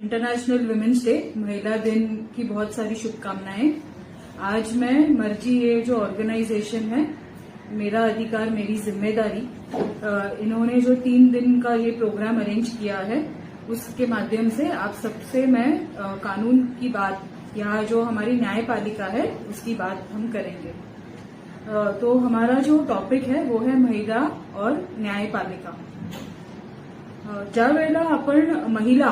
International women's day, महिला दिन की बहुत सारी शुभकामनाएं। आज मैं मर्जी, ये जो ऑर्गेनाइजेशन है मेरा अधिकार मेरी जिम्मेदारी, इन्होंने जो 3 दिन का ये प्रोग्राम अरेंज किया है उसके माध्यम से आप सबसे मैं कानून की बात, या जो हमारी न्यायपालिका है उसकी बात हम करेंगे। तो हमारा जो टॉपिक है वो है महिला और न्यायपालिका। ज्या वेळेला आपण महिला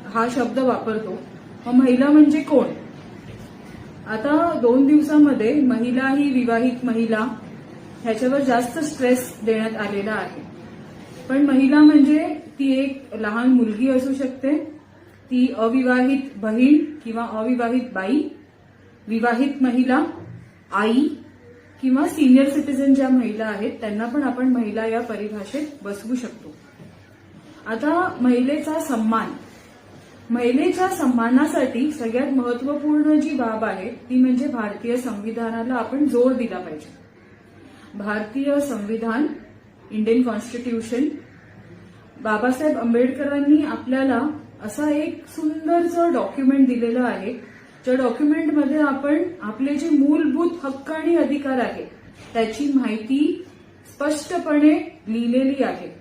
हा शब्द वापरतो, मग महिला म्हणजे कोण? आता 2 दिवसांमध्ये महिला ही विवाहित महिला ह्याच्यावर जास्त स्ट्रेस देण्यात आलेला आहे। पण महिला म्हणजे ती एक लहान मुलगी असू शकते, ती अविवाहित बहीण किंवा अविवाहित बाई, विवाहित महिला, आई किंवा सिनियर सिटीजन ज्या महिला आहेत त्यांना पण आपण महिला या परिभाषेत बसवू शकतो। आता महिलेचा सन्मान, महिलेच्या सन्मानासाठी सगळ्यात महत्वपूर्ण जी बाब आहे ती म्हणजे भारतीय संविधानाला आपण जोर दिला पाहिजे। भारतीय संविधान, इंडियन कॉन्स्टिट्यूशन, बाबासाहेब आंबेडकरांनी आपल्याला असा एक सुंदरचं डॉक्युमेंट दिलेलं आहे, ज्या डॉक्युमेंटमध्ये आपण आपले जे मूलभूत हक्क आणि अधिकार आहेत त्याची माहिती स्पष्टपणे लिहिलेली आहे।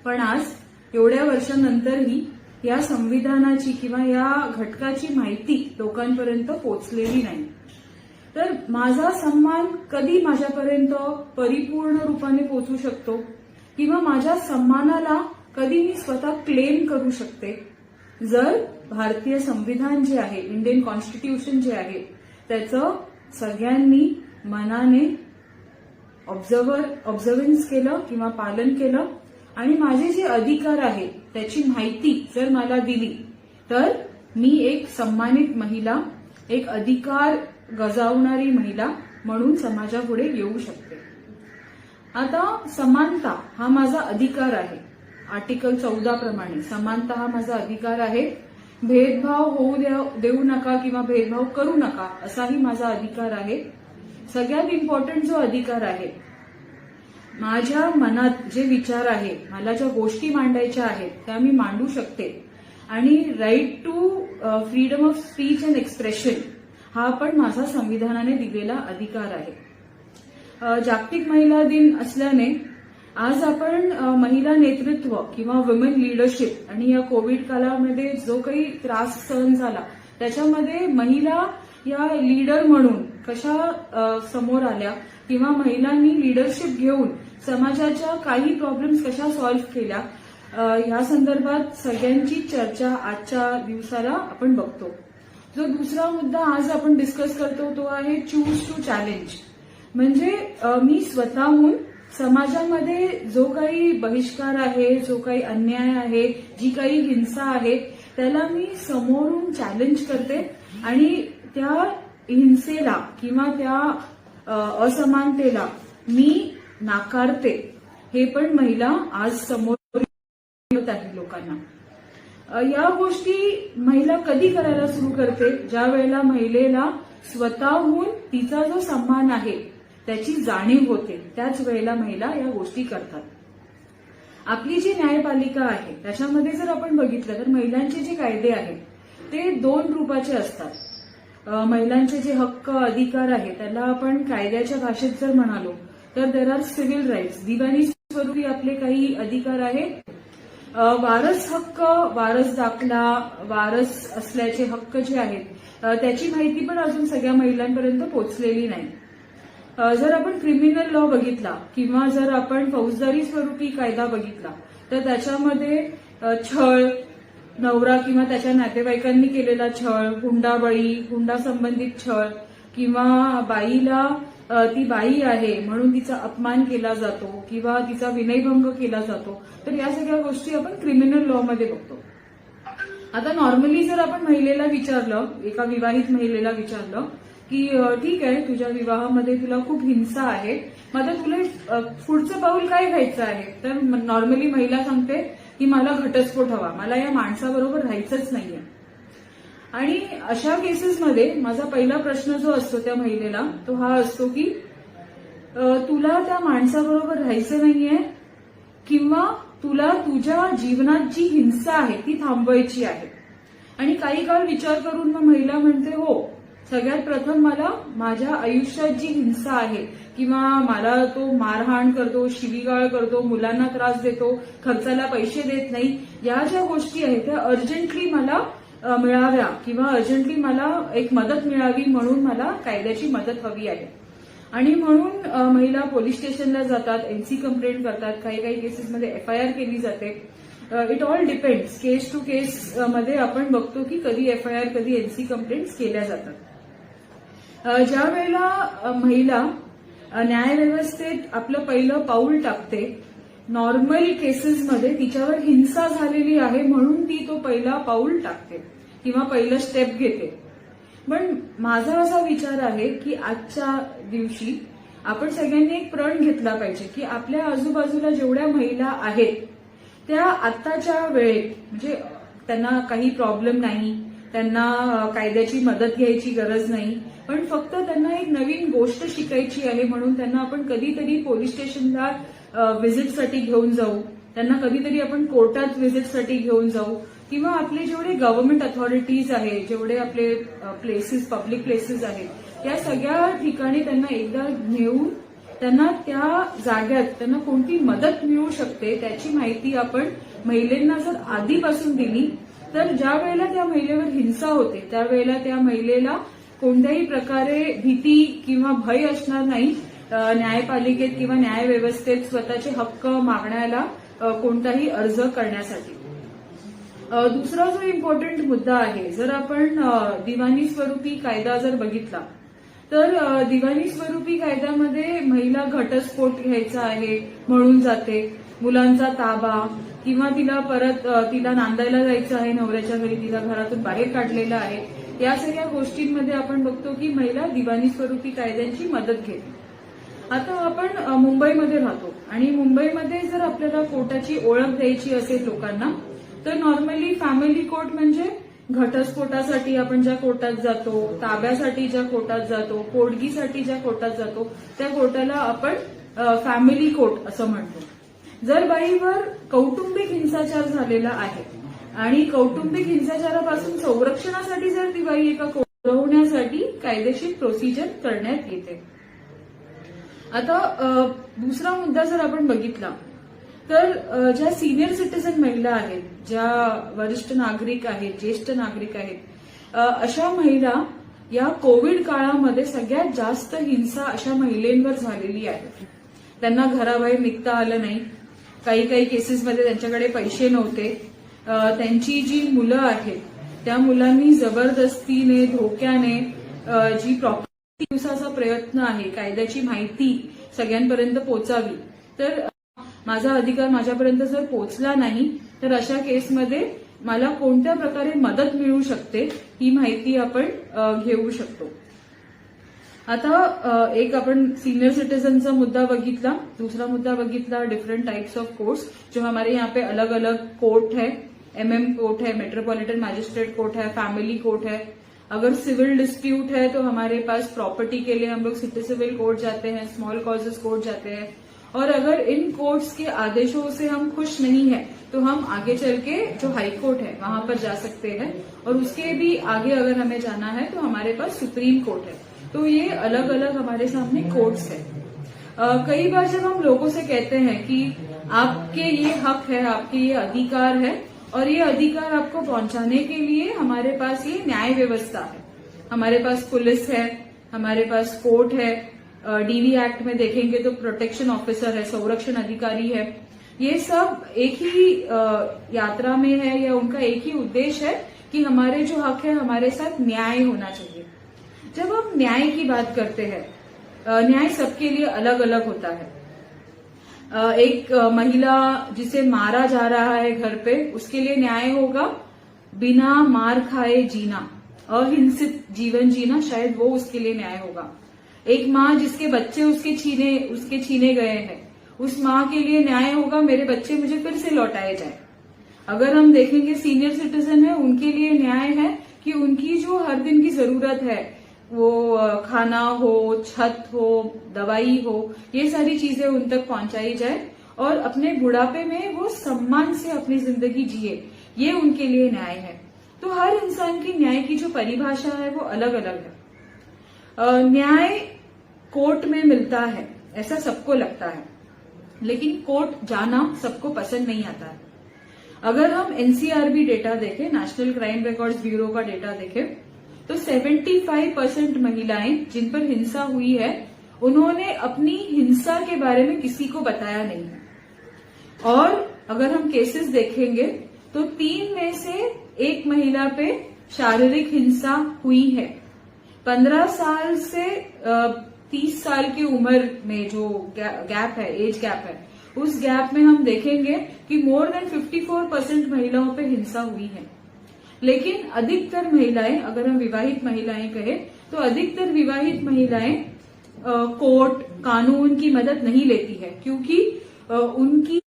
पण आज एवढ्या वर्षांनंतरही या संविधानाची किंवा या घटकाची माहिती लोकांपर्यंत पोहोचलेली नाही। तर माझा सन्मान कधी माझ्यापर्यंत परिपूर्ण रूपाने पोहोचू शकतो किंवा माझ्या सन्मानाला कधी मी स्वतः क्लेम करू शकते, जर भारतीय संविधान जे आहे, इंडियन कॉन्स्टिट्यूशन जे आहे त्याचं सगळ्यांनी मनाने ऑब्झर्वन्स केलं किंवा पालन केलं आणि माझे जे अधिकार आहेत त्याची माहिती जर मला दिली तर मी एक सन्मानित महिला, एक अधिकार गजावणारी महिला म्हणून समाजापुढे येऊ शकते। आता समानता हा माझा अधिकार आहे, आर्टिकल 14 प्रमाणे समानता हा माझा अधिकार आहे। भेदभाव होऊ देऊ नका किंवा भेदभाव करू नका असाही माझा अधिकार आहे। सगळ्यात इम्पॉर्टंट जो अधिकार आहे, माझ्या मनात जे विचार आहे, मला ज्या गोष्टी मांडायच्या आहेत त्या मी मांडू शकते आणि right to freedom of speech and expression हा पण माझा संविधानाने दिलेला अधिकार आहे। जागतिक महिला दिन असल्याने आज आपण महिला नेतृत्व किंवा वुमेन लीडरशिप आणि या कोविड काळामध्ये जो काही त्रास सहन झाला त्याच्यामध्ये महिला या लीडर म्हणून कशा समोर आल्या किंवा महिलांनी लीडरशिप घेऊन समाजाच्या काही प्रॉब्लेम्स कशा सॉल्व्ह केल्या, या संदर्भात सगळ्यांची चर्चा आजच्या दिवसाला आपण बघतो। जो दुसरा मुद्दा आज आपण डिस्कस करतो तो आहे चूज टू चॅलेंज, म्हणजे मी स्वतःहून समाजामध्ये जो काही बहिष्कार आहे, जो काही अन्याय आहे, जी काही हिंसा आहे त्याला मी समोरून चॅलेंज करते आणि त्या हिंसेला किंवा त्या असमानतेला मी नाकारते। हे पण महिला आज समोर येत आहे लोकांना। या गोष्टी महिला कधी करायला सुरू करते? ज्या वेळेला महिलेला स्वतःहून तिचा जो सन्मान आहे त्याची जाणीव होते, त्याच वेळेला महिला या गोष्टी करतात। आपली जी न्यायपालिका आहे त्याच्यामध्ये जर आपण बघितलं तर महिलांचे जे कायदे आहेत ते 2 रूपाचे असतात। महिलांचे जे हक्क अधिकार आहेत त्याला आपण कायद्याच्या भाषेत जर म्हणालो तर देर आर सिव्हिल राईट्स, दिवाणी स्वरूपी आपले काही अधिकार आहेत। वारस हक्क, वारस दाखला, वारस असल्याचे हक्क जे आहेत त्याची माहिती पण अजून सगळ्या महिलांपर्यंत पोहोचलेली नाही। जर आपण क्रिमिनल लॉ बघितला किंवा जर आपण फौजदारी स्वरूपी कायदा बघितला तर त्याच्यामध्ये छळ, नवरा किंवा त्याच्या नातेवाईकांनी केलेला छळ, हुंडाबळी, हुंडा संबंधित छळ किंवा बाईला ती बाई आहे म्हणून तिचा अपमान केला जातो किंवा तिचा विनयभंग केला जातो, तर या सगळ्या गोष्टी आपण क्रिमिनल लॉ मध्ये बघतो। आता नॉर्मली जर आपण महिलेला विचारलं, एका विवाहित महिलेला विचारलं की ठीक आहे, तुझ्या विवाहामध्ये तुला खूप हिंसा आहे, मग आता तुला पुढचं पाऊल काय घ्यायचं आहे? तर नॉर्मली महिला सांगते की मला घटस्फोट हवा, मला या माणसाबरोबर राहायचंच नाहीये। आणि अशा केसेसमध्ये माझा पहिला प्रश्न जो असतो त्या महिलेला तो हा असतो की तुला त्या माणसाबरोबर राहायचं नाहीये किंवा तुला तुझ्या जीवनात जी हिंसा आहे ती थांबवायची आहे. आणि काही काळ विचार करून मग महिला म्हणते, हो, सगळ्यात प्रथम मला माझ्या आयुष्यात जी हिंसा आहे किंवा मला तो मारहाण करतो, शिवीगाळ करतो, मुलांना त्रास देतो, खर्चाला पैसे देत नाही, या ज्या गोष्टी आहेत त्या अर्जंटली मला मिळाव्या किंवा अर्जंटली मला एक मदत मिळावी, म्हणून मला कायद्याची मदत हवी आहे. आणि म्हणून महिला पोलीस स्टेशनला जातात, एनसी कंप्लेंट करतात, काही काही केसेसमध्ये FIR केली जाते. It all depends, case to case मध्ये आपण बघतो की कधी FIR कधी एनसी कंप्लेंट्स केल्या जातात. ज्या वेळेला महिला न्यायव्यवस्थेत आपलं पहिलं पाऊल टाकते, नॉर्मल केसेसमध्ये तिच्यावर हिंसा झालेली आहे म्हणून ती तो पहिला पाऊल टाकते किंवा पहिलं स्टेप घेते. पण माझा असा विचार आहे की आजच्या दिवशी आपण सगळ्यांनी एक प्रण घेतला पाहिजे की आपल्या आजूबाजूला जेवढ्या महिला आहेत त्या आत्ताच्या वेळेत, म्हणजे त्यांना काही प्रॉब्लेम नाही, त्यांना कायद्याची मदत घ्यायची गरज नाही, पण फक्त त्यांना एक नवीन गोष्ट शिकायची आहे म्हणून त्यांना आपण कधीतरी पोलीस स्टेशनला व्हिजिटसाठी घेऊन जाऊ, त्यांना कधीतरी आपण कोर्टात व्हिजिटसाठी घेऊन जाऊ, किंवा आपले जेवढे गव्हर्नमेंट अथॉरिटीज आहेत, जेवढे आपले प्लेसेस, पब्लिक प्लेसेस आहेत, या सगळ्या ठिकाणी त्यांना एकदा नेऊन त्यांना त्या जाग्यात त्यांना कोणती मदत मिळू शकते त्याची माहिती आपण महिलांना जर आधीपासून दिली तर ज्या वेळेला त्या महिलेवर हिंसा होते त्यावेळेला त्या महिलेला कोणत्याही प्रकारे भीती किंवा भय असणार नाही न्यायपालिकेत किंवा न्यायव्यवस्थेत स्वतःचे हक्क मागण्याला कोणताही अर्ज करण्यासाठी. दुसरा जो इम्पॉर्टंट मुद्दा आहे, जर आपण दिवाणी स्वरूपी कायदा जर बघितला तर दिवाणी स्वरूपी कायद्यामध्ये महिला घटस्फोट घ्यायचा आहे म्हणून जाते, मुलांचा ताबा किंवा तिला नांदायला जायचं आहे नवऱ्याच्या घरी, तिला घरातून बाहेर काढलेलं आहे, या सगळ्या गोष्टींमध्ये आपण बघतो की महिला दिवाणी स्वरूपी कायद्यांची मदत घेते. आता आपण मुंबईमध्ये राहतो आणि मुंबईमध्ये जर आपल्याला कोर्टाची ओळख द्यायची असेल लोकांना तर नॉर्मली फॅमिली कोर्ट म्हणजे घटस्फोटासाठी आपण ज्या कोर्टात जातो, ताब्यासाठी ज्या कोर्टात जातो, पोटगीसाठी ज्या कोर्टात जातो त्या कोर्टाला आपण फॅमिली कोर्ट असं म्हणतो. जर बाईवर कौटुंबिक हिंसाचार झालेला आहे आणि कौटुंबिक हिंसाचारापासून संरक्षणासाठी जर ती बाई एका कोर्टासाठी कायदेशीर प्रोसिजर करण्यात येते. आता दुसरा मुद्दा जर आपण बघितला तर ज्या सिनियर सिटीजन महिला आहेत, ज्या वरिष्ठ नागरिक आहेत, ज्येष्ठ नागरिक आहेत, अशा महिला या कोविड काळामध्ये सगळ्यात जास्त हिंसा अशा महिलांवर झालेली आहे. त्यांना घराबाहेर निघता आलं नाही, काही काही केसेसमध्ये त्यांच्याकडे पैसे नव्हते, त्यांची जी मुलं आहेत त्या मुलांनी जबरदस्तीने धोक्याने जी प्रॉपर्टी दिवसाचा प्रयत्न आहे कायद्याची माहिती सगळ्यांपर्यंत पोहोचावी, तर माझा अधिकार माझ्यापर्यंत जर पोहोचला नाही तर अशा केसमध्ये मला कोणत्या प्रकारे मदत मिळू शकते ही माहिती आपण घेऊ शकतो. आता एक आपण सीनियर सिटीजनचा मुद्दा बघितला, दूसरा मुद्दा बघितला डिफरेंट टाइप्स ऑफ कोर्ट्स जो हमारे यहाँ पे अलग अलग कोर्ट है, MM कोर्ट है, मेट्रोपॉलिटन मैजिस्ट्रेट कोर्ट है, फैमिली कोर्ट है. अगर सिविल डिस्प्यूट है तो हमारे पास प्रॉपर्टी के लिए हम लोग सिटी सिविल कोर्ट जाते हैं, स्मॉल कॉजेस कोर्ट जाते हैं. और अगर इन कोर्ट्स के आदेशों से हम खुश नहीं है तो हम आगे चल के जो हाई कोर्ट है वहां पर जा सकते हैं, और उसके भी आगे अगर हमें जाना है तो हमारे पास सुप्रीम कोर्ट है. तो ये अलग अलग हमारे सामने कोर्ट्स है. कई बार जब हम लोगों से कहते हैं कि आपके ये हक है, आपके ये अधिकार है और ये अधिकार आपको पहुंचाने के लिए हमारे पास ये न्याय व्यवस्था है, हमारे पास पुलिस है, हमारे पास कोर्ट है, DV एक्ट में देखेंगे तो प्रोटेक्शन ऑफिसर है, संरक्षण अधिकारी है. ये सब एक ही यात्रा में है या उनका एक ही उद्देश्य है कि हमारे जो हक है हमारे साथ न्याय होना चाहिए. जब हम न्याय की बात करते हैं, न्याय सबके लिए अलग अलग होता है. एक महिला जिसे मारा जा रहा है घर पे, उसके लिए न्याय होगा बिना मार खाए जीना, अहिंसित जीवन जीना, शायद वो उसके लिए न्याय होगा. एक माँ जिसके बच्चे उसके छीने गए हैं, उस माँ के लिए न्याय होगा मेरे बच्चे मुझे फिर से लौटाए जाए. अगर हम देखेंगे सीनियर सिटीजन है, उनके लिए न्याय है कि उनकी जो हर दिन की जरूरत है, वो खाना हो, छत हो, दवाई हो, ये सारी चीजें उन तक पहुंचाई जाए और अपने बुढ़ापे में वो सम्मान से अपनी जिंदगी जिए, ये उनके लिए न्याय है। तो हर इंसान की न्याय की जो परिभाषा है वो अलग अलग है। न्याय कोर्ट में मिलता है ऐसा सबको लगता है, लेकिन कोर्ट जाना सबको पसंद नहीं आता है। अगर हम एनसीआरबी डेटा देखें, नेशनल क्राइम रिकॉर्ड्स ब्यूरो का डेटा देखें, तो 75% महिलाएं जिन पर हिंसा हुई है उन्होंने अपनी हिंसा के बारे में किसी को बताया नहीं है। और अगर हम केसेस देखेंगे तो 3 में से 1 महिला पे शारीरिक हिंसा हुई है। 15 साल से 30 साल की उम्र में जो गैप है, एज गैप है, उस गैप में हम देखेंगे कि मोर देन 54% महिलाओं पे हिंसा हुई है। लेकिन अधिकतर महिलाएं, अगर हम विवाहित महिलाएं कहें, तो अधिकतर विवाहित महिलाएं कोर्ट, कानून की मदद नहीं लेती है, क्योंकि उनकी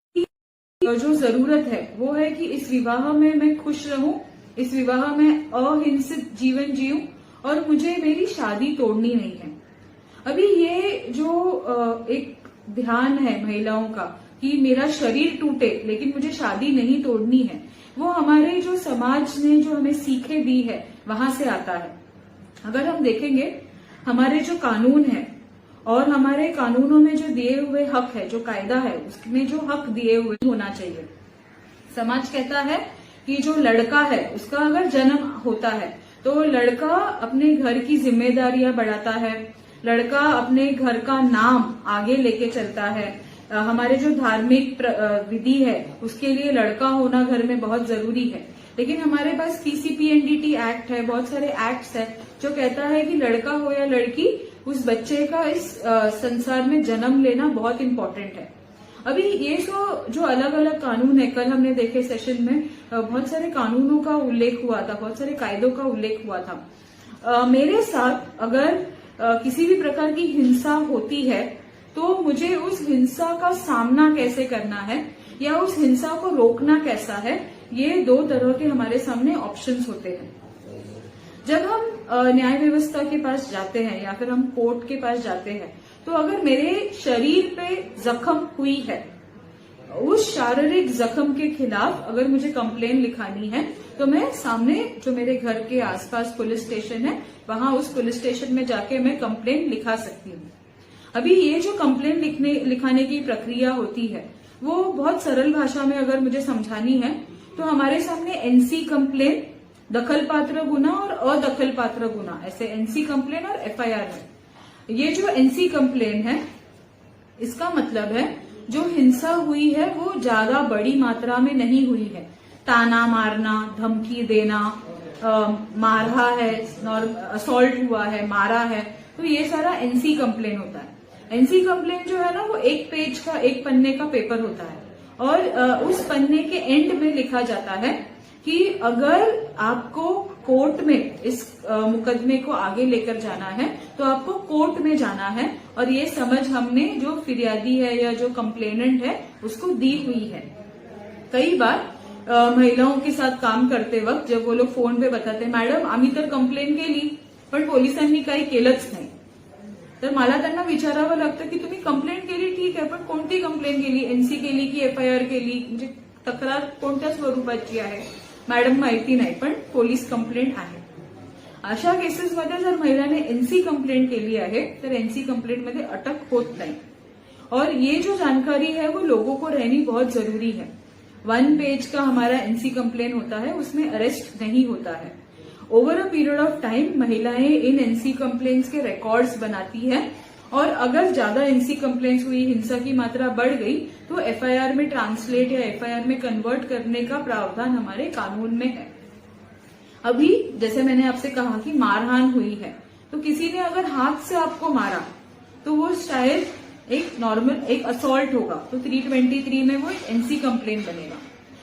जो जरूरत है वो है कि इस विवाह में मैं खुश रहूं, इस विवाह में अहिंसित जीवन जीऊं और मुझे मेरी शादी तोड़नी नहीं है। अभी ये जो एक ध्यान है महिलाओं का कि मेरा शरीर टूटे लेकिन मुझे शादी नहीं तोड़नी है, वो हमारे जो समाज ने जो हमें सीखे दी है वहां से आता है। अगर हम देखेंगे हमारे जो कानून है और हमारे कानूनों में जो दिए हुए हक है, जो कायदा है, उसमें जो हक दिए हुए होना चाहिए। समाज कहता है कि जो लड़का है उसका अगर जन्म होता है तो लड़का अपने घर की जिम्मेदारियां बढ़ाता है, लड़का अपने घर का नाम आगे लेके चलता है। हमारे जो धार्मिक विधि है उसके लिए लड़का होना घर में बहुत जरूरी है। लेकिन हमारे पास पीसीपीएनडीटी एक्ट है, बहुत सारे एक्ट्स है जो कहता है कि लड़का हो या लड़की, उस बच्चे का इस संसार में जन्म लेना बहुत इम्पोर्टेंट है। अभी ये जो अलग अलग कानून है, कल हमने देखे सेशन में बहुत सारे कानूनों का उल्लेख हुआ था, बहुत सारे कायदों का उल्लेख हुआ था। मेरे साथ अगर किसी भी प्रकार की हिंसा होती है तो मुझे उस हिंसा का सामना कैसे करना है या उस हिंसा को रोकना कैसा है, ये 2 तरह के हमारे सामने ऑप्शंस होते हैं। जब हम न्याय व्यवस्था के पास जाते हैं या फिर हम कोर्ट के पास जाते हैं, तो अगर मेरे शरीर पे जख्म हुई है, उस शारीरिक जख्म के खिलाफ अगर मुझे कंप्लेन लिखानी है तो मैं सामने जो मेरे घर के आसपास पुलिस स्टेशन है, वहां उस पुलिस स्टेशन में जाके मैं कंप्लेन लिखा सकती हूँ। अभी ये जो कंप्लेन लिखाने की प्रक्रिया होती है वो बहुत सरल भाषा में अगर मुझे समझानी है तो हमारे सामने एनसी कंप्लेन, दखल पात्र गुना और अदखल पात्र गुना, ऐसे एनसी कंप्लेन और एफआईआर है। ये जो एनसी कंप्लेन है इसका मतलब है जो हिंसा हुई है वो ज्यादा बड़ी मात्रा में नहीं हुई है। ताना मारना, धमकी देना, मारा है, असॉल्ट हुआ है, मारा है, तो ये सारा एनसी कंप्लेन होता है। एनसी कंप्लेन जो है ना वो 1 पेज का, 1 पन्ने का पेपर होता है और उस पन्ने के एंड में लिखा जाता है कि अगर आपको कोर्ट में इस मुकदमे को आगे लेकर जाना है तो आपको कोर्ट में जाना है, और ये समझ हमने जो फिरियादी है या जो कंप्लेनेंट है उसको दी हुई है। कई बार महिलाओं के साथ काम करते वक्त जब वो लोग फोन पे बताते, मॅडम आम्ही तर कंप्लेन केली पण पोलिसांनी काही केलंच नाही, तर मला त्यांना विचारावं लागतं की तुम्ही कंप्लेंट केली ठीक आहे, पण कोणती कंप्लेंट केली, एनसी केली की एफआयआर केली, म्हणजे तक्रार कोणत्या स्वरूपाची आहे मॅडम माहिती नाही, पण पोलीस कंप्लेंट आहे। अशा केसेसमध्ये जर महिलाने एनसी कंप्लेंट केली आहे तर एनसी कंप्लेंट मध्ये अटक होत नाही, और ये जो जानकारी है वो लोगों को रहनी बहुत जरूरी है। 1 पेज का हमारा एनसी कंप्लेन होता है, उसमें अरेस्ट नहीं होता है। Over a period of time महिलाएं इन एनसी कंप्लेन्स के रिकॉर्ड्स बनाती है, और अगर ज्यादा एनसी कंप्लेन्स हुई, हिंसा की मात्रा बढ़ गई, तो एफआईआर में ट्रांसलेट या एफआईआर में कन्वर्ट करने का प्रावधान हमारे कानून में है। अभी जैसे मैंने आपसे कहा कि मारहान हुई है, तो किसी ने अगर हाथ से आपको मारा तो वो शायद एक नॉर्मल एक असॉल्ट होगा, तो 323 में वो एक एनसी कंप्लेन बनेगा।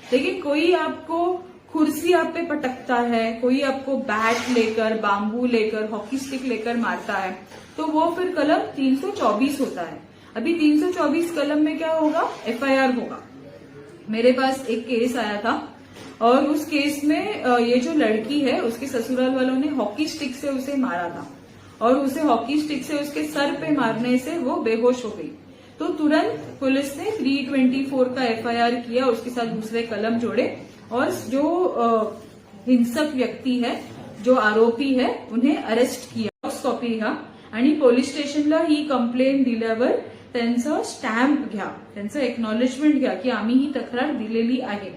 लेकिन कोई आपको कुर्सी आप पे पटकता है, कोई आपको बैट लेकर, बांबू लेकर, हॉकी स्टिक लेकर मारता है, तो वो फिर कलम 324 होता है। अभी 324 कलम में क्या होगा, एफआईआर होगा। मेरे पास एक केस आया था और उस केस में ये जो लड़की है उसके ससुराल वालों ने हॉकी स्टिक से उसे मारा था, और उसे हॉकी स्टिक से उसके सर पे मारने से वो बेहोश हो गई। तो तुरंत पुलिस ने 324 का एफआईआर किया, उसके साथ दूसरे कलम जोड़े और जो हिंसक व्यक्ती है, जो आरोपी है, उन्हें अरेस्ट किया, कॉपी घ्या आणि पोलीस स्टेशनला ही कंप्लेंट दिल्यावर त्यांचं स्टॅम्प घ्या, त्यांचं एक्नॉलेजमेंट घ्या की आम्ही ही तक्रार दिलेली आहे.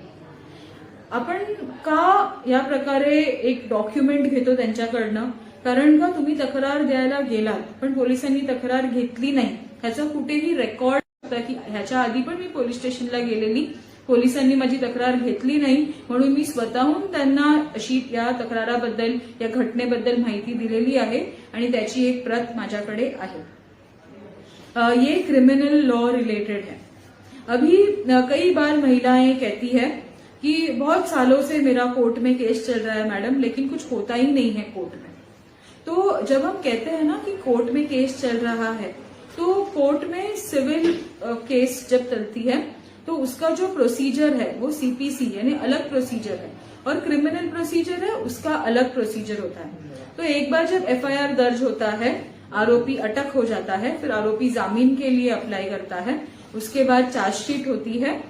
आपण का या प्रकारे एक डॉक्युमेंट घेतो त्यांच्याकडनं? कारण का तुम्ही तक्रार द्यायला गेलात पण पोलिसांनी तक्रार घेतली नाही, ह्याचा कुठेही रेकॉर्ड होता की ह्याच्या आधी पण मी पोलीस स्टेशनला गेलेली, पोलिसांनी माझी तक्रार घेतली नाही म्हणून मी स्वतःहून त्यांना अशी या तक्राराबद्दल, या घटनेबद्दल माहिती दिलेली आहे आणि त्याची एक प्रत माझ्याकडे आहे. ये क्रिमिनल लॉ रिलेटेड है. अभी कई बार महिलाएं कहती है कि बहुत सालों से मेरा कोर्ट में केस चल रहा है मैडम, लेकिन कुछ होता ही नहीं है कोर्ट में. तो जब हम कहते हैं ना कि कोर्ट में केस चल रहा है, तो कोर्ट में सिविल केस जब चलती है तो उसका जो प्रोसीजर है वो सीपीसी यानी अलग प्रोसीजर है और क्रिमिनल प्रोसीजर है उसका अलग प्रोसीजर होता है. तो एक बार जब एफआईआर दर्ज होता है, आरोपी अटक हो जाता है, फिर आरोपी जामीन के लिए अप्लाई करता है, उसके बाद चार्जशीट होती है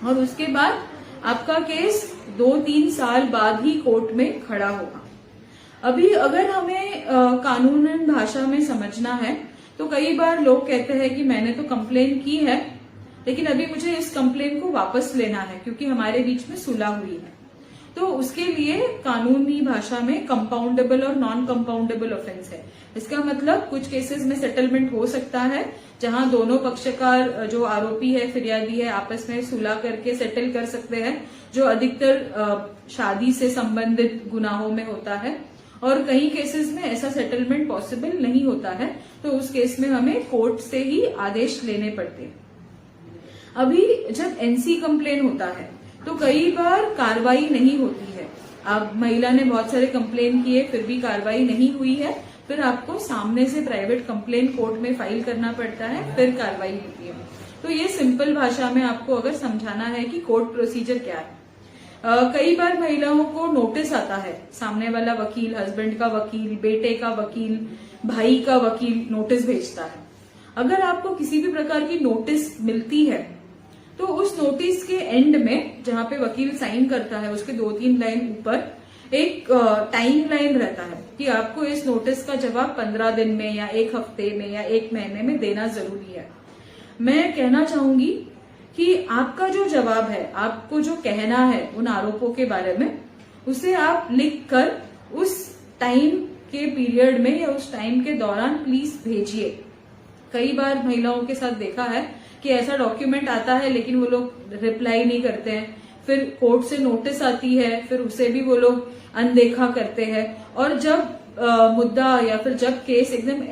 और उसके बाद आपका केस 2-3 साल बाद ही कोर्ट में खड़ा होगा. अभी अगर हमें कानूनन भाषा में समझना है तो कई बार लोग कहते हैं कि मैंने तो कंप्लेन की है लेकिन अभी मुझे इस कंप्लेन को वापस लेना है क्योंकि हमारे बीच में सुलह हुई है. तो उसके लिए कानूनी भाषा में कंपाउंडेबल और नॉन कंपाउंडेबल ऑफेंस है. इसका मतलब कुछ केसेस में सेटलमेंट हो सकता है जहां दोनों पक्षकार, जो आरोपी है, फिरियादी है, आपस में सुलह करके सेटल कर सकते हैं, जो अधिकतर शादी से संबंधित गुनाहों में होता है. और कई केसेस में ऐसा सेटलमेंट पॉसिबल नहीं होता है, तो उस केस में हमें कोर्ट से ही आदेश लेने पड़ते हैं. अभी जब एनसी कंप्लेन होता है तो कई बार कार्रवाई नहीं होती है. अब महिला ने बहुत सारे कंप्लेन किए फिर भी कार्रवाई नहीं हुई है, फिर आपको सामने से प्राइवेट कंप्लेन कोर्ट में फाइल करना पड़ता है, फिर कार्रवाई होती है. तो ये सिंपल भाषा में आपको अगर समझाना है कि कोर्ट प्रोसीजर क्या है. कई बार महिलाओं को नोटिस आता है, सामने वाला वकील, हस्बैंड का वकील, बेटे का वकील, भाई का वकील नोटिस भेजता है. अगर आपको किसी भी प्रकार की नोटिस मिलती है तो उस नोटिस के एंड में जहां पे वकील साइन करता है उसके 2-3 लाइन ऊपर एक टाइम लाइन रहता है कि आपको इस नोटिस का जवाब 15 दिन में या 1 हफ्ते में या 1 महीने में देना जरूरी है. मैं कहना चाहूंगी कि आपका जो जवाब है, आपको जो कहना है उन आरोपों के बारे में, उसे आप लिखकर उस टाइम के पीरियड में या उस टाइम के दौरान प्लीज भेजिए. कई बार महिलाओं के साथ देखा है कि ऐसा डॉक्यूमेंट आता है लेकिन वो लोग रिप्लाई नहीं करते हैं, फिर कोर्ट से नोटिस आती है, फिर उसे भी वो लोग अनदेखा करते हैं और जब मुद्दा या फिर जब केस एकदम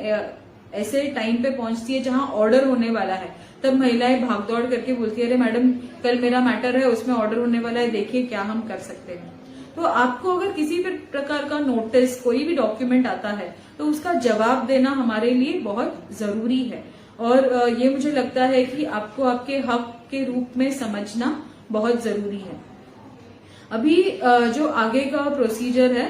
ऐसे टाइम पे पहुंचती है जहां ऑर्डर होने वाला है, तब महिलाएं भागदौड़ करके बोलती है, अरे मैडम कल मेरा मैटर है, उसमें ऑर्डर होने वाला है, देखिए क्या हम कर सकते हैं. तो आपको अगर किसी भी प्रकार का नोटिस, कोई भी डॉक्यूमेंट आता है तो उसका जवाब देना हमारे लिए बहुत जरूरी है और ये मुझे लगता है कि आपको आपके हक के रूप में समझना बहुत जरूरी है. अभी जो आगे का प्रोसीजर है,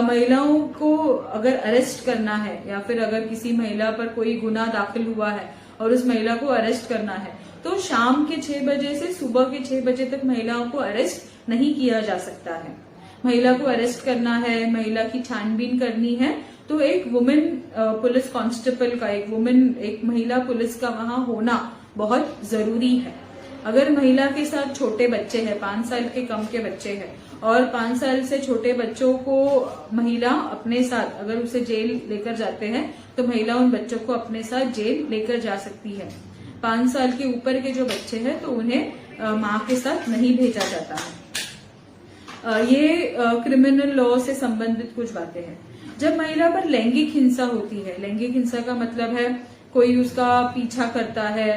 महिलाओं को अगर अरेस्ट करना है या फिर अगर किसी महिला पर कोई गुनाह दाखिल हुआ है और उस महिला को अरेस्ट करना है तो शाम के 6 बजे से सुबह के 6 बजे तक महिलाओं को अरेस्ट नहीं किया जा सकता है. महिला को अरेस्ट करना है, महिला की छानबीन करनी है तो एक वुमेन पुलिस कांस्टेबल का, एक महिला पुलिस का वहां होना बहुत जरूरी है. अगर महिला के साथ छोटे बच्चे हैं, 5 साल के कम के बच्चे हैं और 5 साल से छोटे बच्चों को महिला अपने साथ अगर उसे जेल लेकर जाते हैं तो महिला उन बच्चों को अपने साथ जेल लेकर जा सकती है. 5 साल के ऊपर के जो बच्चे हैं तो उन्हें मां के साथ नहीं भेजा जाता है. ये क्रिमिनल लॉ से संबंधित कुछ बातें हैं. जब महिला पर लैंगिक हिंसा होती है, लैंगिक हिंसा का मतलब है कोई उसका पीछा करता है,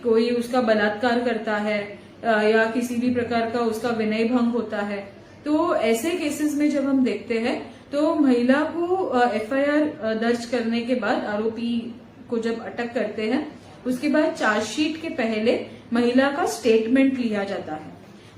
कोई उसका बलात्कार करता है या किसी भी प्रकार का उसका विनय भंग होता है, तो ऐसे केसेस में जब हम देखते हैं तो महिला को एफआईआर दर्ज करने के बाद, आरोपी को जब अटक करते हैं उसके बाद चार्जशीट के पहले महिला का स्टेटमेंट लिया जाता है.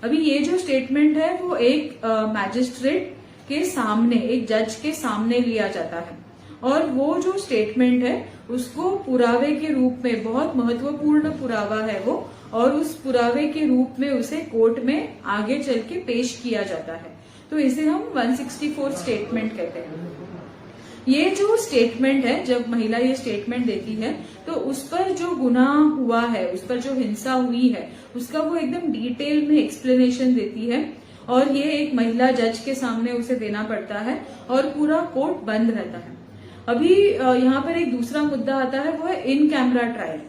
अभी ये जो स्टेटमेंट है वो एक मैजिस्ट्रेट के सामने, एक जज के सामने लिया जाता है और वो जो स्टेटमेंट है उसको पुरावे के रूप में, बहुत महत्वपूर्ण पुरावा है वो, और उस पुरावे के रूप में उसे कोर्ट में आगे चल के पेश किया जाता है। तो इसे हम 164 स्टेटमेंट कहते हैं। ये जो स्टेटमेंट है, जब महिला ये स्टेटमेंट देती है तो उस पर जो गुनाह हुआ है, उस पर जो हिंसा हुई है, उसका वो एकदम डिटेल में एक्सप्लेनेशन देती है, और ये एक महिला जज के सामने उसे देना पड़ता है और पूरा कोर्ट बंद रहता है। अभी यहाँ पर एक दूसरा मुद्दा आता है, वो है in camera trial.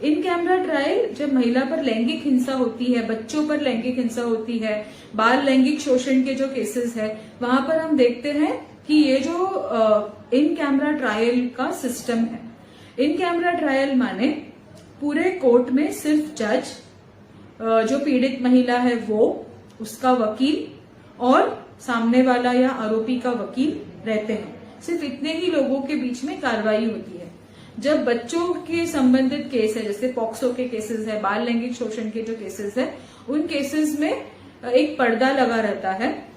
In camera trial जब महिला पर लैंगिक हिंसा होती है, बच्चों पर लैंगिक हिंसा होती है, बाल लैंगिक शोषण के जो केसेस है, वहां पर हम देखते हैं कि ये जो इन कैमरा ट्रायल का सिस्टम है, इन कैमरा ट्रायल माने पूरे कोर्ट में सिर्फ जज, जो पीड़ित महिला है वो, उसका वकील और सामने वाला या आरोपी का वकील रहते हैं। सिर्फ इतने ही लोगों के बीच में कार्रवाई होती है। जब बच्चों के संबंधित केस है, जैसे पॉक्सो के केसेस है, बाल लैंगिक शोषण के जो केसेस है, उन केसेस में एक पर्दा लगा रहता है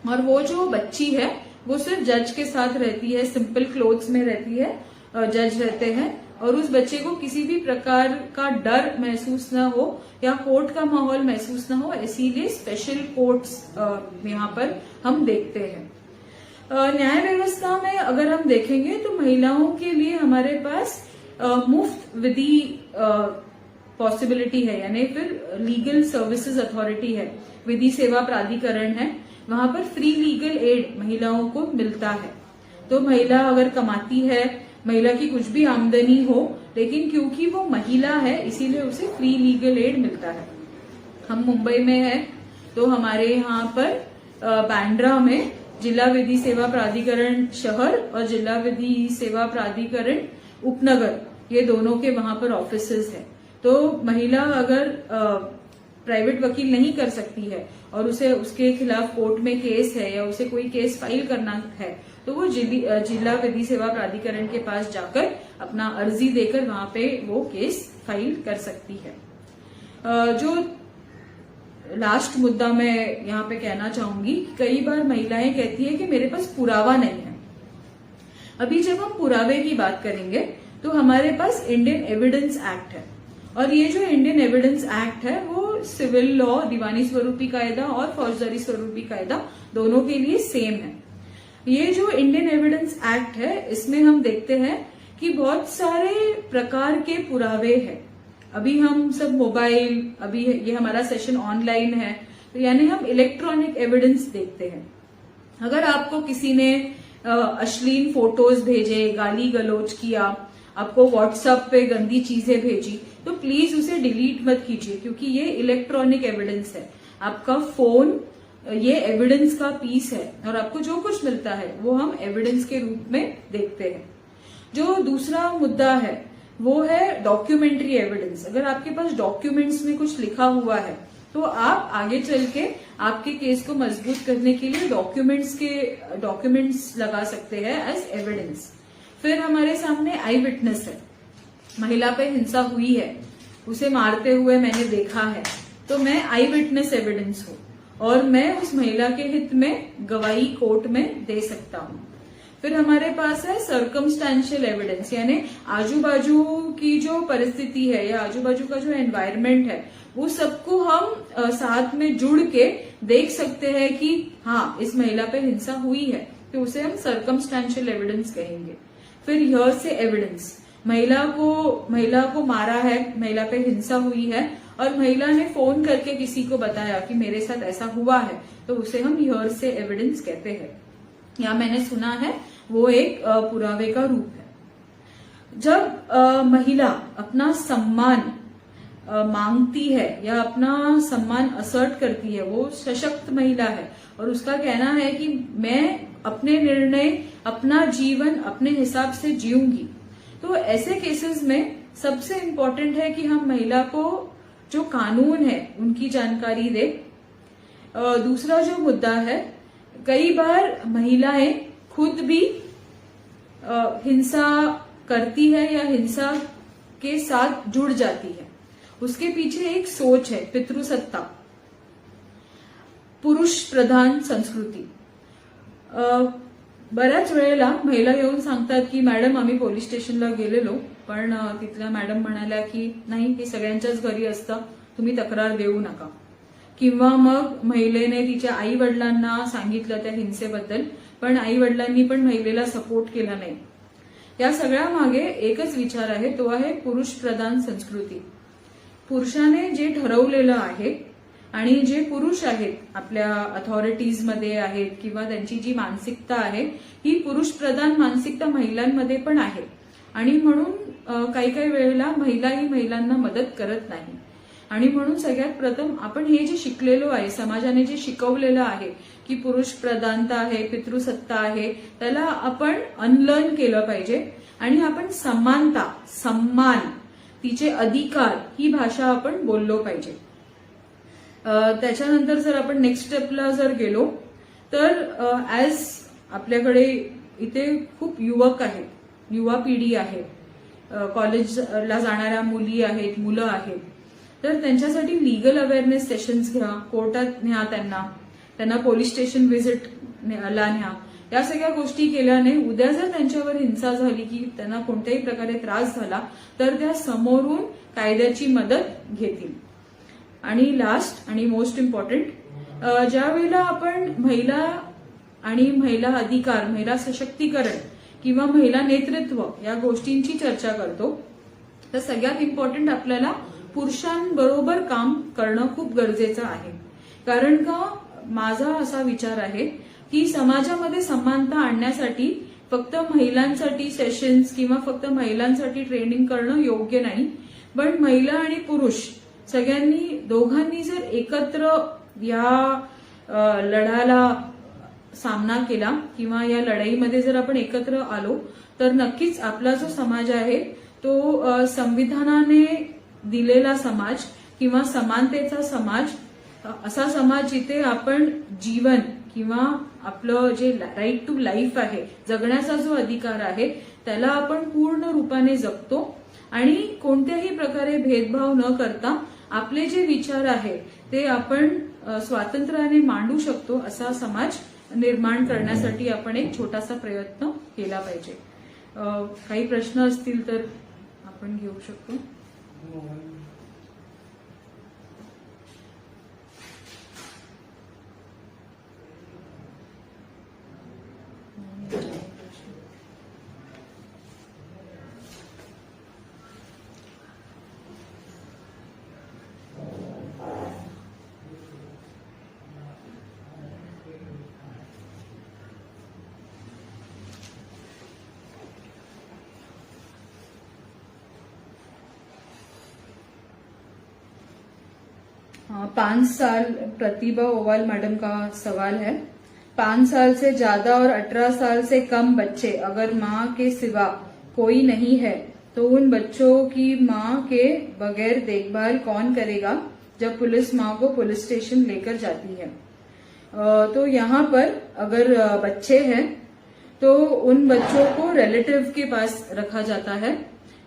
और वो जो बच्ची है वो सिर्फ जज के साथ रहती है, सिंपल क्लोथ्स में रहती है, जज रहते हैं, और उस बच्चे को किसी भी प्रकार का डर महसूस न हो या कोर्ट का माहौल महसूस न हो, इसीलिए स्पेशल कोर्ट्स यहाँ पर हम देखते हैं। न्याय व्यवस्था में अगर हम देखेंगे तो महिलाओं के लिए हमारे पास मुफ्त विधि पॉसिबिलिटी है, यानी फिर लीगल सर्विसेज अथॉरिटी है, विधि सेवा प्राधिकरण है, वहां पर फ्री लीगल एड महिलाओं को मिलता है। तो महिला अगर कमाती है, महिला की कुछ भी आमदनी हो, लेकिन क्योंकि वो महिला है इसीलिए उसे फ्री लीगल एड मिलता है। हम मुंबई में है तो हमारे यहाँ पर बांद्रा में जिला विधि सेवा प्राधिकरण शहर और जिला विधि सेवा प्राधिकरण उपनगर, ये दोनों के वहां पर ऑफिसेज है। तो महिला अगर प्राइवेट वकील नहीं कर सकती है और उसे उसके खिलाफ कोर्ट में केस है या उसे कोई केस फाइल करना है, तो वो जिला विधि सेवा प्राधिकरण के पास जाकर अपना अर्जी देकर वहां पे वो केस फाइल कर सकती है। जो लास्ट मुद्दा मैं यहाँ पे कहना चाहूंगी, कई बार महिलाएं कहती है कि मेरे पास पुरावा नहीं है। अभी जब हम पुरावे की बात करेंगे तो हमारे पास इंडियन एविडेंस एक्ट है, और ये जो इंडियन एविडेंस एक्ट है वो सिविल लॉ, दीवानी स्वरूपी कायदा और फौजदारी स्वरूपी कायदा दोनों के लिए सेम है। ये जो इंडियन एविडेंस एक्ट है, इसमें हम देखते हैं कि बहुत सारे प्रकार के पुरावे हैं। अभी हम सब मोबाइल, अभी ये हमारा सेशन ऑनलाइन है, तो यानी हम इलेक्ट्रॉनिक एविडेंस देखते हैं। अगर आपको किसी ने अश्लील फोटोज भेजे, गाली गलौज किया, आपको व्हाट्सएप पे गंदी चीजें भेजी, तो प्लीज उसे डिलीट मत कीजिए, क्योंकि ये इलेक्ट्रॉनिक एविडेंस है। आपका फोन ये एविडेंस का पीस है और आपको जो कुछ मिलता है वो हम एविडेंस के रूप में देखते हैं। जो दूसरा मुद्दा है वो है डॉक्यूमेंट्री एविडेंस। अगर आपके पास डॉक्यूमेंट्स में कुछ लिखा हुआ है तो आप आगे चल के आपके केस को मजबूत करने के लिए डॉक्यूमेंट्स लगा सकते हैं एज एविडेंस। फिर हमारे सामने आई विटनेस है, महिला पे हिंसा हुई है, उसे मारते हुए मैंने देखा है, तो मैं आई विटनेस एविडेंस हूं और मैं उस महिला के हित में गवाही कोर्ट में दे सकता हूं। फिर हमारे पास है सर्कमस्टेंशियल एविडेंस, यानी आजू बाजू की जो परिस्थिति है या आजू बाजू का जो एनवायरमेंट है वो सबको हम साथ में जुड़ के देख सकते हैं कि हाँ इस महिला पे हिंसा हुई है, तो उसे हम सर्कमस्टेंशियल एविडेंस कहेंगे। फिर हियरसे एविडेंस, महिला को मारा है, महिला पे हिंसा हुई है और महिला ने फोन करके किसी को बताया कि मेरे साथ ऐसा हुआ है, तो उसे हम हियरसे एविडेंस कहते हैं, या मैंने सुना है, वो एक पुरावे का रूप है। जब महिला अपना सम्मान मांगती है या अपना सम्मान असर्ट करती है, वो सशक्त महिला है और उसका कहना है कि मैं अपने निर्णय, अपना जीवन अपने हिसाब से जीऊंगी, तो ऐसे केसेस में सबसे इम्पोर्टेंट है कि हम महिला को जो कानून है उनकी जानकारी दे। दूसरा जो मुद्दा है, कई बार महिलाएं खुद भी हिंसा करती है या हिंसा के साथ जुड़ जाती है। उसके पीछे एक सोच है, पितृसत्ता, पुरुष प्रधान संस्कृति। बऱ्याच वेळेला महिला येऊन सांगतात की मॅडम आम्ही पोलीस स्टेशनला गेलेलो, पण तिथल्या मॅडम म्हणाल्या की नाही, हे सगळ्यांच्याच घरी असतं, तुम्ही तक्रार देऊ नका. किंवा मग महिलेने तिच्या आई वडिलांना सांगितलं त्या हिंसेबद्दल, पण आई वडिलांनी पण महिलेला सपोर्ट केला नाही. या सगळ्या मागे एकच विचार आहे, तो आहे पुरुष प्रधान संस्कृती. पुरुषाने जे ठरवलेलं आहे आणि जे पुरुष आहेत आपल्या अथॉरिटीजमध्ये आहेत किंवा त्यांची जी मानसिकता आहे, ही पुरुष प्रधान मानसिकता महिलांमध्ये पण आहे. आणि म्हणून काही काही वेळेला महिलाही महिलांना मदत करत नाही. आणि म्हणून सगळ्यात प्रथम आपण हे जे शिकलेलो आहे, समाजाने जे शिकवलेलं आहे की पुरुष प्रधानता आहे, पितृसत्ता आहे, त्याला आपण अनलर्न केलं पाहिजे. आणि आपण समानता, सम्मान, तिचे अधिकार ही भाषा आपण बोललो पाहिजे. त्याच्यानंतर जर आपण नेक्स्ट स्टेपला जर गेलो तर ऍज आपल्याकडे इथे खूप युवक आहेत, युवा पिढी आहे, कॉलेजला जाणाऱ्या मुली आहेत, मुलं आहेत, तर त्यांच्यासाठी लीगल अवेअरनेस सेशन्स घ्या, कोर्टात न्या, त्यांना पोलीस स्टेशन व्हिजिटला न्या. या सगळ्या गोष्टी केल्याने उद्या जर त्यांच्यावर हिंसा झाली की त्यांना कोणत्याही प्रकारे त्रास झाला तर त्या समोरून कायद्याची मदत घेतील. आणि लास्ट आणि मोस्ट इम्पॉर्टंट, ज्या वेळेला आपण महिला आणि महिला अधिकार, महिला सशक्तीकरण किंवा महिला नेतृत्व या गोष्टींची चर्चा करतो, तर सगळ्यात इम्पॉर्टंट आपल्याला पुरुषांबरोबर काम करणं खूप गरजेचं आहे. कारण का माझा असा विचार आहे की समाजामध्ये समानता आणण्यासाठी फक्त महिलांसाठी सेशन्स किंवा फक्त महिलांसाठी ट्रेनिंग करणं योग्य नाही, पण महिला आणि पुरुष सगळ्यांनी, दोघांनी जर एकत्र या लढ्याला सामना केला किंवा या लढाईमध्ये जर आपण एकत्र आलो तर नक्कीच आपला जो समाज आहे तो संविधानाने दिलेला समाज किंवा समानतेचा समाज, असा समाज जिथे आपण जीवन किंवा आपलं जे राईट टू लाईफ आहे, जगण्याचा जो अधिकार आहे, त्याला आपण पूर्ण रूपाने जगतो. आणि कोणत्याही प्रकारे भेदभाव न करता आपले जे विचार आहे ते आपण स्वातंत्र्याने मांडू शकतो, असा समाज निर्माण करण्यासाठी आपण एक छोटासा प्रयत्न केला पाहिजे. काही प्रश्न असतील तर आपण घेऊ शकतो. पांच साल, प्रतिभा ओवाल मैडम का सवाल है. 5 साल से ज्यादा और 18 साल से कम बच्चे अगर माँ के सिवा कोई नहीं है तो उन बच्चों की माँ के बगैर देखभाल कौन करेगा जब पुलिस माँ को पुलिस स्टेशन लेकर जाती है. तो यहाँ पर अगर बच्चे हैं तो उन बच्चों को रिलेटिव के पास रखा जाता है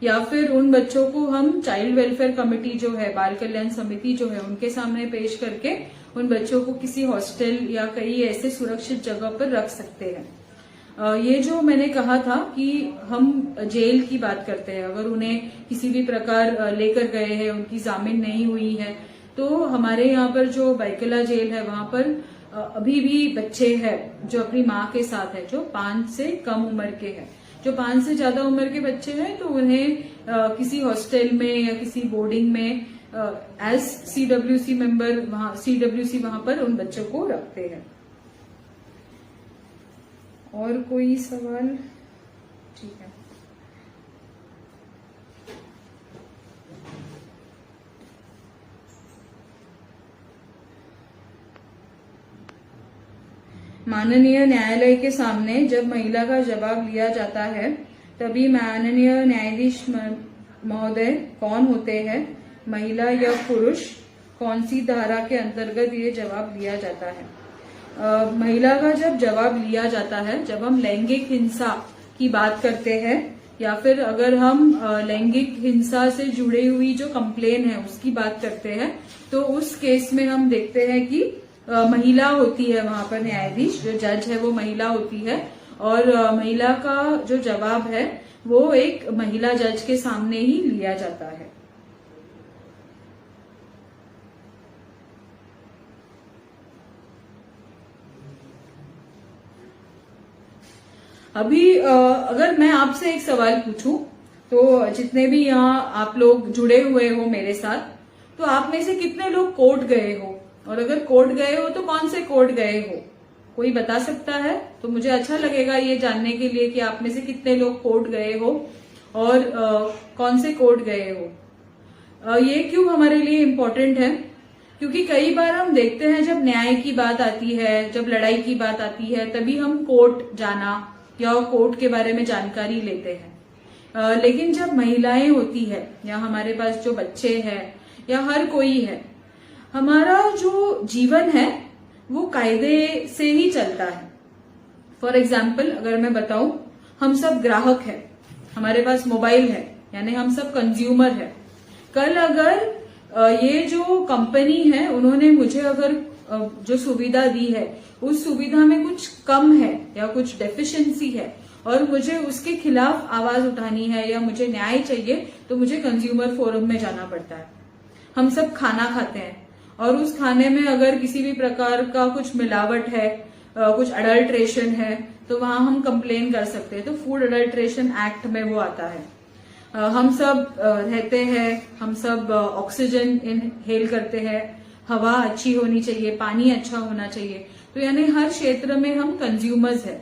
या फिर उन बच्चों को हम चाइल्ड वेलफेयर कमेटी जो है, बाल कल्याण समिति जो है, उनके सामने पेश करके उन बच्चों को किसी हॉस्टल या कई ऐसे सुरक्षित जगह पर रख सकते हैं. ये जो मैंने कहा था कि हम जेल की बात करते हैं, अगर उन्हें किसी भी प्रकार लेकर गए हैं, उनकी जामीन नहीं हुई है, तो हमारे यहाँ पर जो बैकला जेल है वहां पर अभी भी बच्चे हैं जो अपनी माँ के साथ है, जो 5 से कम उम्र के हैं. जो 5 से ज्यादा उम्र के बच्चे हैं तो उन्हें किसी हॉस्टल में या किसी बोर्डिंग में एज सीडब्ल्यूसी मेंबर सीडब्ल्यूसी वहां पर उन बच्चों को रखते हैं. और कोई सवाल? ठीक है. माननीय न्यायालय के सामने जब महिला का जवाब लिया जाता है तभी माननीय न्यायाधीश महोदय कौन होते हैं, महिला या पुरुष, कौन सी धारा के अंतर्गत ये जवाब लिया जाता है? महिला का जब जवाब लिया जाता है, जब हम लैंगिक हिंसा की बात करते हैं या फिर अगर हम लैंगिक हिंसा से जुड़ी हुई जो कंप्लेन है उसकी बात करते हैं, तो उस केस में हम देखते हैं कि महिला होती है, वहां पर न्यायाधीश जो जज है वो महिला होती है और महिला का जो जवाब है वो एक महिला जज के सामने ही लिया जाता है। अभी अगर मैं आपसे एक सवाल पूछूं, तो जितने भी यहाँ आप लोग जुड़े हुए हो मेरे साथ, तो आप में से कितने लोग कोर्ट गए हो, और अगर कोर्ट गए हो तो कौन से कोर्ट गए हो? कोई बता सकता है? तो मुझे अच्छा लगेगा ये जानने के लिए कि आप में से कितने लोग कोर्ट गए हो और कौन से कोर्ट गए हो। ये क्यों हमारे लिए इम्पोर्टेंट है? क्योंकि कई बार हम देखते हैं जब न्याय की बात आती है, जब लड़ाई की बात आती है, तभी हम कोर्ट जाना या कोर्ट के बारे में जानकारी लेते हैं। लेकिन जब महिलाएं होती है या हमारे पास जो बच्चे हैं या हर कोई है, हमारा जो जीवन है वो कायदे से ही चलता है। फॉर एग्जाम्पल अगर मैं बताऊं, हम सब ग्राहक हैं, हमारे पास मोबाइल है, यानी हम सब कंज्यूमर है। कल अगर ये जो कंपनी है उन्होंने मुझे अगर जो सुविधा दी है उस सुविधा में कुछ कम है या कुछ डेफिशिएंसी है और मुझे उसके खिलाफ आवाज उठानी है या मुझे न्याय चाहिए, तो मुझे कंज्यूमर फोरम में जाना पड़ता है। हम सब खाना खाते हैं और उस खाने में अगर किसी भी प्रकार का कुछ मिलावट है, कुछ अडल्ट्रेशन है, तो वहां हम कंप्लेन कर सकते हैं। तो फूड अडल्ट्रेशन एक्ट में वो आता है। हम सब रहते हैं, हम सब ऑक्सीजन इनहेल करते हैं, हवा अच्छी होनी चाहिए, पानी अच्छा होना चाहिए। तो यानी हर क्षेत्र में हम कंज्यूमर्स हैं।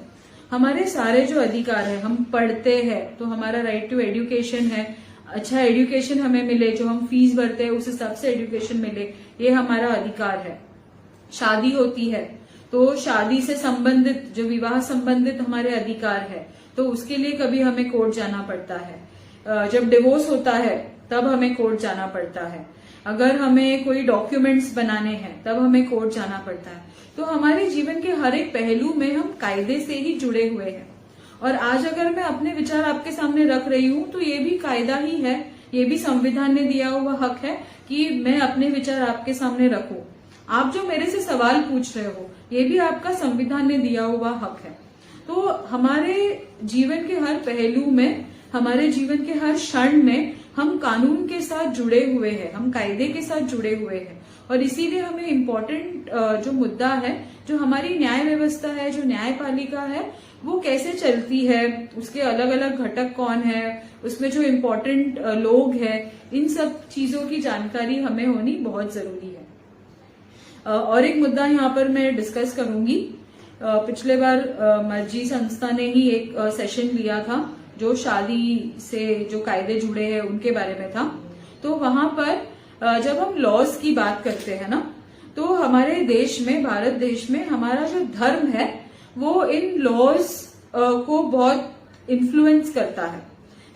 हमारे सारे जो अधिकार है, हम पढ़ते हैं तो हमारा राइट टू एजुकेशन है, अच्छा एजुकेशन हमें मिले, जो हम फीस भरते हैं उस हिसाब से एजुकेशन मिले, ये हमारा अधिकार है। शादी होती है तो शादी से संबंधित, जो विवाह संबंधित हमारे अधिकार है, तो उसके लिए कभी हमें कोर्ट जाना पड़ता है। जब डिवोर्स होता है तब हमें कोर्ट जाना पड़ता है। अगर हमें कोई डॉक्यूमेंट्स बनाने हैं तब हमें कोर्ट जाना पड़ता है। तो हमारे जीवन के हर एक पहलू में हम कायदे से ही जुड़े हुए हैं। और आज अगर मैं अपने विचार आपके सामने रख रही हूँ तो ये भी कायदा ही है, ये भी संविधान ने दिया हुआ हक है कि मैं अपने विचार आपके सामने रखूं। आप जो मेरे से सवाल पूछ रहे हो, ये भी आपका संविधान ने दिया हुआ हक है। तो हमारे जीवन के हर पहलू में, हमारे जीवन के हर क्षण में हम कानून के साथ जुड़े हुए हैं, हम कायदे के साथ जुड़े हुए हैं। और इसीलिए हमें इम्पोर्टेंट जो मुद्दा है, जो हमारी न्याय व्यवस्था है, जो न्यायपालिका है, वो कैसे चलती है, उसके अलग अलग घटक कौन है, उसमें जो इम्पोर्टेंट लोग हैं, इन सब चीजों की जानकारी हमें होनी बहुत जरूरी है। और एक मुद्दा यहाँ पर मैं डिस्कस करूंगी। पिछले बार मर्जी संस्था ने ही एक सेशन लिया था जो शादी से जो कायदे जुड़े हैं उनके बारे में था। तो वहां पर जब हम लॉज की बात करते हैं ना, तो हमारे देश में, भारत देश में हमारा जो धर्म है वो इन लॉज को बहुत इन्फ्लुएंस करता है।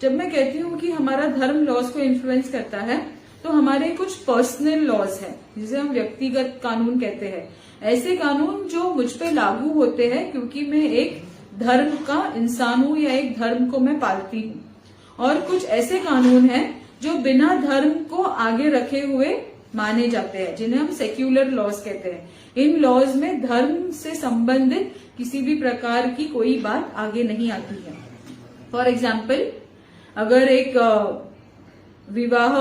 जब मैं कहती हूँ कि हमारा धर्म लॉज को इन्फ्लुएंस करता है, तो हमारे कुछ पर्सनल लॉज हैं जिसे हम व्यक्तिगत कानून कहते हैं। ऐसे कानून जो मुझ पे लागू होते हैं क्योंकि मैं एक धर्म का इंसान हूं या एक धर्म को मैं पालती हूं। और कुछ ऐसे कानून हैं जो बिना धर्म को आगे रखे हुए माने जाते हैं, जिन्हें हम सेक्युलर लॉज कहते हैं। इन लॉज में धर्म से संबंधित किसी भी प्रकार की कोई बात आगे नहीं आती है। फॉर एग्जाम्पल, अगर एक विवाह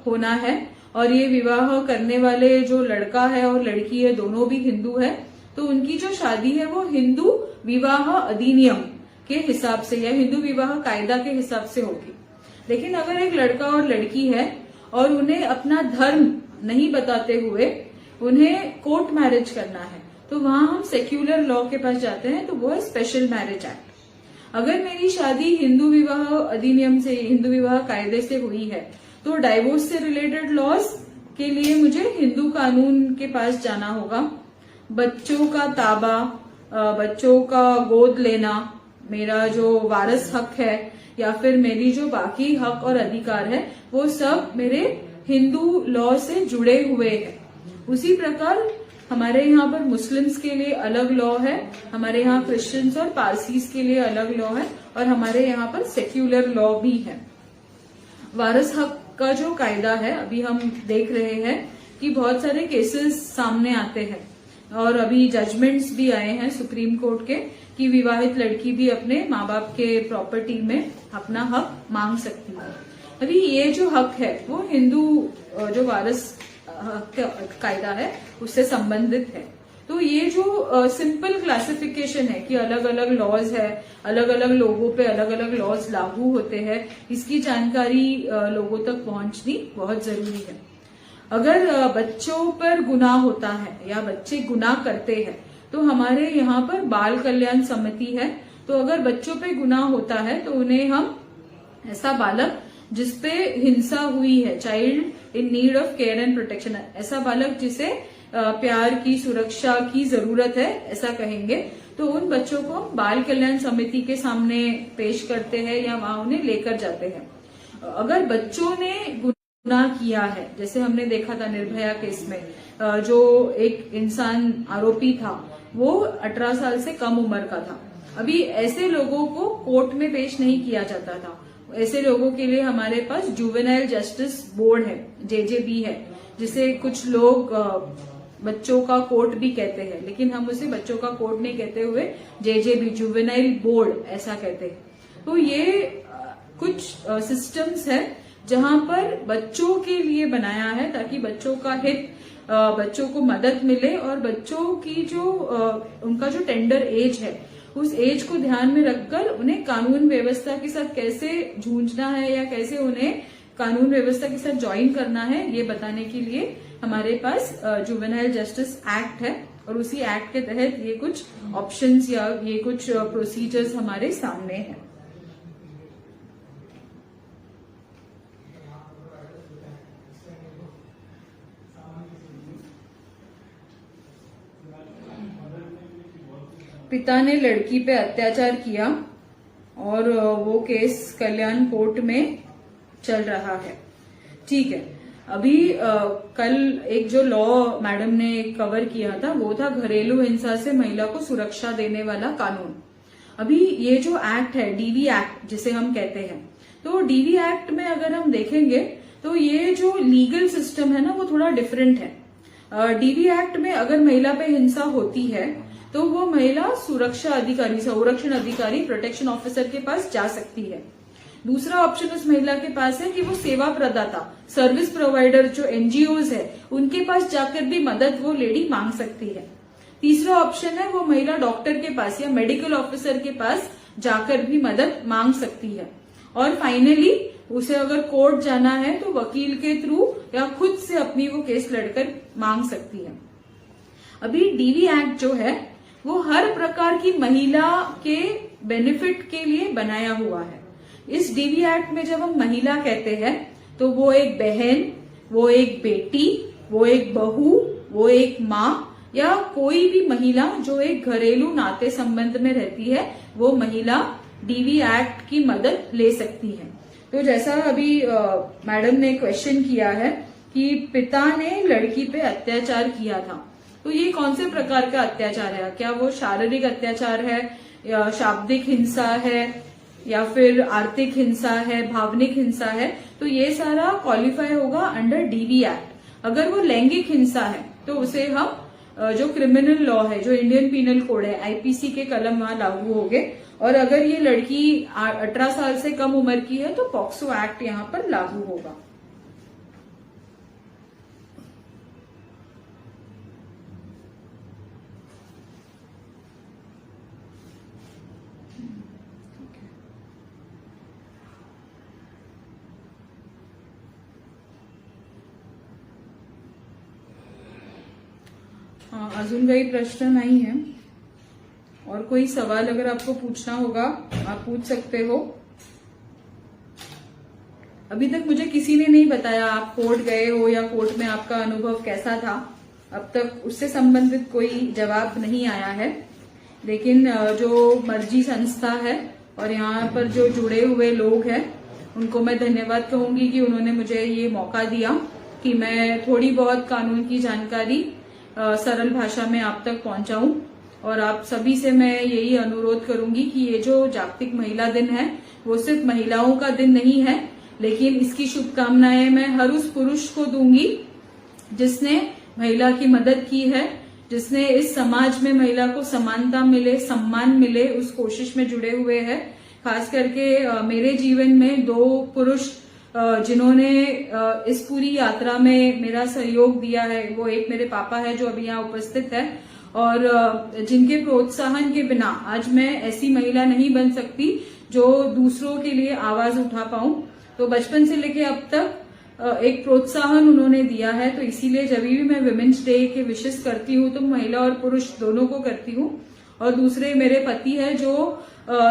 होना है और ये विवाह करने वाले जो लड़का है और लड़की है दोनों भी हिंदू है, तो उनकी जो शादी है वो हिंदू विवाह अधिनियम के हिसाब से या हिंदू विवाह कायदा के हिसाब से होगी। लेकिन अगर एक लड़का और लड़की है और उन्हें अपना धर्म नहीं बताते हुए उन्हें कोर्ट मैरिज करना है, तो वहां हम सेक्युलर लॉ के पास जाते हैं, तो वो है स्पेशल मैरिज एक्ट। अगर मेरी शादी हिंदू विवाह अधिनियम से, हिंदू विवाह कायदे से हुई है, तो डाइवोर्स से रिलेटेड लॉज के लिए मुझे हिंदू कानून के पास जाना होगा। बच्चों का ताबा, बच्चों का गोद लेना, मेरा जो वारस हक है या फिर मेरी जो बाकी हक और अधिकार है, वो सब मेरे हिंदू लॉ से जुड़े हुए हैं। उसी प्रकार हमारे यहाँ पर मुस्लिम्स के लिए अलग लॉ है, हमारे यहाँ क्रिश्चियंस और पारसीज के लिए अलग लॉ है, और हमारे यहाँ पर सेक्युलर लॉ भी है। वारस हक का जो कायदा है, अभी हम देख रहे हैं कि बहुत सारे केसेस सामने आते हैं और अभी जजमेंट्स भी आए हैं सुप्रीम कोर्ट के कि विवाहित लड़की भी अपने माँ बाप के प्रॉपर्टी में अपना हक मांग सकती है। अभी ये जो हक है वो हिंदू जो वारस कायदा है उससे संबंधित है। तो ये जो सिंपल क्लासिफिकेशन है कि अलग अलग लॉज है, अलग अलग लोगों पे अलग अलग लॉज लागू होते हैं, इसकी जानकारी लोगों तक पहुंचनी बहुत जरूरी है। अगर बच्चों पर गुनाह होता है या बच्चे गुनाह करते हैं तो हमारे यहाँ पर बाल कल्याण समिति है। तो अगर बच्चों पे गुनाह होता है तो उन्हें हम ऐसा बालक जिसपे हिंसा हुई है, child in need of care and protection, ऐसा बालक जिसे प्यार की सुरक्षा की जरूरत है ऐसा कहेंगे, तो उन बच्चों को बाल कल्याण समिति के सामने पेश करते हैं या वहां उन्हें लेकर जाते हैं। अगर बच्चों ने गुनाह किया है, जैसे हमने देखा था निर्भया केस में, जो एक इंसान आरोपी था वो 18 साल से कम उम्र का था। अभी ऐसे लोगों को कोर्ट में पेश नहीं किया जाता था। ऐसे लोगों के लिए हमारे पास जुवेनाइल जस्टिस बोर्ड है, जेजेबी है, जिसे कुछ लोग बच्चों का कोर्ट भी कहते हैं, लेकिन हम उसे बच्चों का कोर्ट नहीं कहते हुए जेजेबी जुवेनाइल बोर्ड ऐसा कहते हैं। तो ये कुछ सिस्टम्स है जहां पर बच्चों के लिए बनाया है ताकि बच्चों का हित, बच्चों को मदद मिले और बच्चों की जो उनका जो टेंडर एज है उस एज को ध्यान में रखकर उन्हें कानून व्यवस्था के साथ कैसे जूझना है या कैसे उन्हें कानून व्यवस्था के साथ ज्वाइन करना है ये बताने के लिए हमारे पास जुवेनाइल जस्टिस एक्ट है और उसी एक्ट के तहत ये कुछ ऑप्शंस या ये कुछ प्रोसीजर्स हमारे सामने हैं। पिता ने लड़की पे अत्याचार किया और वो केस कल्याण कोर्ट में चल रहा है। ठीक है, अभी कल एक जो लॉ मैडम ने कवर किया था वो था घरेलू हिंसा से महिला को सुरक्षा देने वाला कानून। अभी ये जो एक्ट है डीवी एक्ट जिसे हम कहते हैं, तो डीवी एक्ट में अगर हम देखेंगे तो ये जो लीगल सिस्टम है ना वो थोड़ा डिफरेंट है। डीवी एक्ट में अगर महिला पे हिंसा होती है तो वो महिला सुरक्षा अधिकारी, संरक्षण अधिकारी, प्रोटेक्शन ऑफिसर के पास जा सकती है। दूसरा ऑप्शन उस महिला के पास है कि वो सेवा प्रदाता, सर्विस प्रोवाइडर जो एनजीओज है उनके पास जाकर भी मदद वो लेडी मांग सकती है। तीसरा ऑप्शन है वो महिला डॉक्टर के पास या मेडिकल ऑफिसर के पास जाकर भी मदद मांग सकती है। और फाइनली उसे अगर कोर्ट जाना है तो वकील के थ्रू या खुद से अपनी वो केस लड़कर मांग सकती है। अभी डीवी एक्ट जो है वो हर प्रकार की महिला के बेनिफिट के लिए बनाया हुआ है। इस डीवी एक्ट में जब हम महिला कहते हैं तो वो एक बहन, वो एक बेटी, वो एक बहू, वो एक माँ या कोई भी महिला जो एक घरेलू नाते संबंध में रहती है वो महिला डीवी एक्ट की मदद ले सकती है। तो जैसा अभी मैडम ने क्वेश्चन किया है कि पिता ने लड़की पे अत्याचार किया था, तो ये कौन से प्रकार का अत्याचार है? क्या वो शारीरिक अत्याचार है या शाब्दिक हिंसा है या फिर आर्थिक हिंसा है, भावनिक हिंसा है? तो ये सारा क्वालिफाई होगा अंडर डीवी एक्ट। अगर वो लैंगिक हिंसा है तो उसे हम जो क्रिमिनल लॉ है, जो इंडियन पीनल कोड है, आईपीसी के कलम वहां लागू होंगे। और अगर ये लड़की 18 साल से कम उम्र की है तो पॉक्सो एक्ट यहाँ पर लागू होगा। अजून काही प्रश्न नहीं है और कोई सवाल अगर आपको पूछना होगा आप पूछ सकते हो। अभी तक मुझे किसी ने नहीं बताया आप कोर्ट गए हो या कोर्ट में आपका अनुभव कैसा था, अब तक उससे संबंधित कोई जवाब नहीं आया है। लेकिन जो मर्जी संस्था है और यहाँ पर जो जुड़े हुए लोग हैं उनको मैं धन्यवाद कहूंगी कि उन्होंने मुझे ये मौका दिया कि मैं थोड़ी बहुत कानून की जानकारी सरल भाषा में आप तक पहुंचाऊं। और आप सभी से मैं यही अनुरोध करूंगी कि ये जो जागतिक महिला दिन है वो सिर्फ महिलाओं का दिन नहीं है, लेकिन इसकी शुभकामनाएं मैं हर उस पुरुष को दूंगी जिसने महिला की मदद की है जिसने इस समाज में महिला को समानता मिले, सम्मान मिले, उस कोशिश में जुड़े हुए हैं। खास करके मेरे जीवन में 2 पुरुष जिन्होंने इस पूरी यात्रा में मेरा सहयोग दिया है, वो एक मेरे पापा है जो अभी यहाँ उपस्थित है, और जिनके प्रोत्साहन के बिना आज मैं ऐसी महिला नहीं बन सकती जो दूसरों के लिए आवाज उठा पाऊं। तो बचपन से लेके अब तक एक प्रोत्साहन उन्होंने दिया है। तो इसीलिए जब भी मैं विमेन्स डे के विशेष करती हूँ तो महिला और पुरुष दोनों को करती हूँ। और दूसरे मेरे पति है जो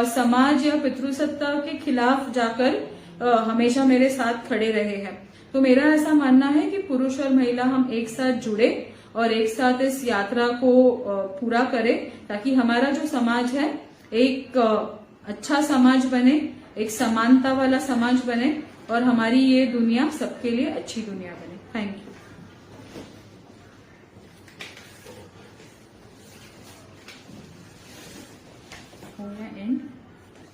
समाज या पितृसत्ता के खिलाफ जाकर हमेशा मेरे साथ खड़े रहे हैं। तो मेरा ऐसा मानना है कि पुरुष और महिला हम एक साथ जुड़े और एक साथ इस यात्रा को पूरा करें, ताकि हमारा जो समाज है एक अच्छा समाज बने, एक समानता वाला समाज बने और हमारी ये दुनिया सबके लिए अच्छी दुनिया बने। Thank you. एंड